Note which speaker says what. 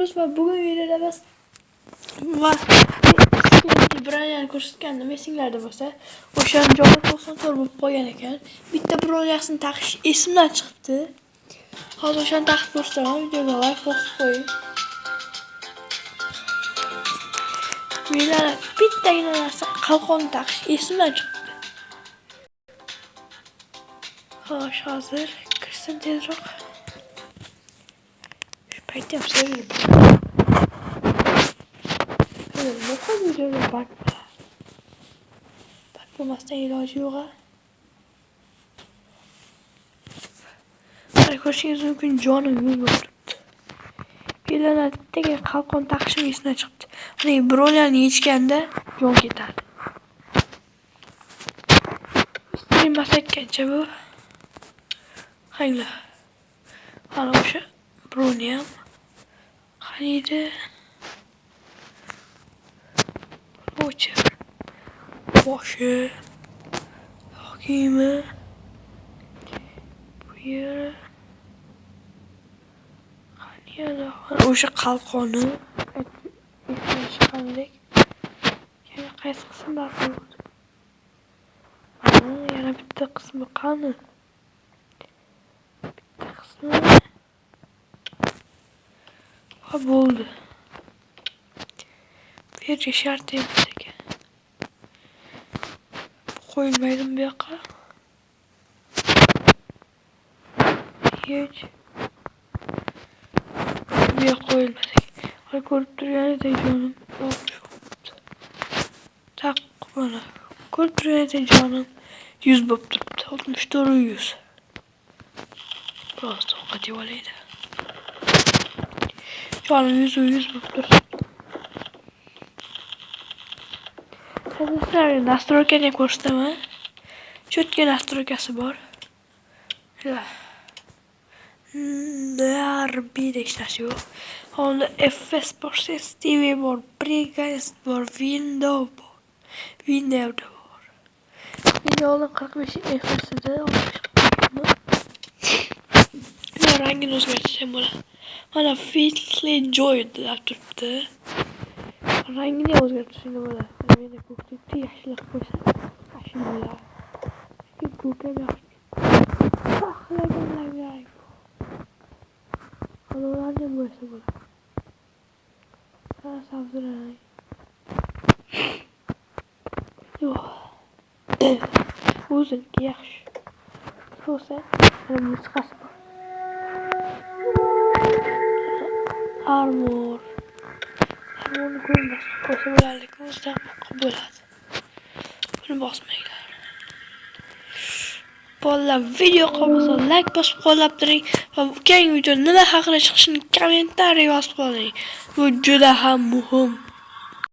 Speaker 1: Va bugun videoda biz Brian ko'rsatgandim, esinglarda bo'lsa, o'shaning joyi 94 bo'lib qolgan ekan. Bitta brolyasini taqish esimdan chiqibdi. Hozir o'shani taqib ko'rsataman, videoga like bosib qo'ying. Menlar bittagina narsa qalqonni taqish esimdan chiqibdi. Xo'sh, hozir kirsin tezroq. Shu paytda ham sevinib. Nima videoga bak bo'lmasdan iloji yo'q-a. Ko'rishingiz mumkin, jonim yo'q turibdi. Belanatdagi qalqon taqishim esimdan chiqibdi. Mana brolyani yechganda jon ketadi. Streamas aytgancha bu. Hanglar. Mana o'sha broni ham qaniydi. Boshi. Kiyimi. Bu yeri. O'sha qalqoni chiqqandek. Qaysi qismlar bo'ldi? Yana bitta qismi qani? Bitta qismi bo'ldi. Bu yerga shart emas ekan. Qo'ymaydim bu yoqqa. Hech bu yoqqa qo'yilmas ekan. Hali ko'rib turganingizdek jonim taqib mana. Ko'rib turganingizdek jonim 100 bo'lib turibdi. 64 100. Biroz ovqat yeb olaydi. Jonim 100 bo'lib turibdi. Sizlarga nastroykani ko'rsataman. Cho'tka nastroykasi bor. DRB'da ishlashi yo'q. Onda FS bor, TV bor, Brigance bor, Windows bor. Windows'da bor. Windows'ning 45 FS'ida rangini o'zgartirishim bo'ladi. Mana Fitly Joy deb turibdi. Rangini o'zgartirishim bo'ladi. Meni ko'klikda yashilib qo'ysa, yashil bo'ladi. Ko'kam yaxshi. Taxlaganlar. Ularni bo'lsa bo'ladi. Sabzirang. Yo'q. O'zinki yaxshi. Bo'lsa, musiqasi bor. Armorni ko'rmas qo'ysa bo'ladi, lekin o'zidan bo'ladi. Buni bosmanglar. Bolalar, video qolmasa like bosib qo'llab turing va keyingi video nima haqida chiqishini kommentariy yozib qo'ying. Bu juda ham muhim.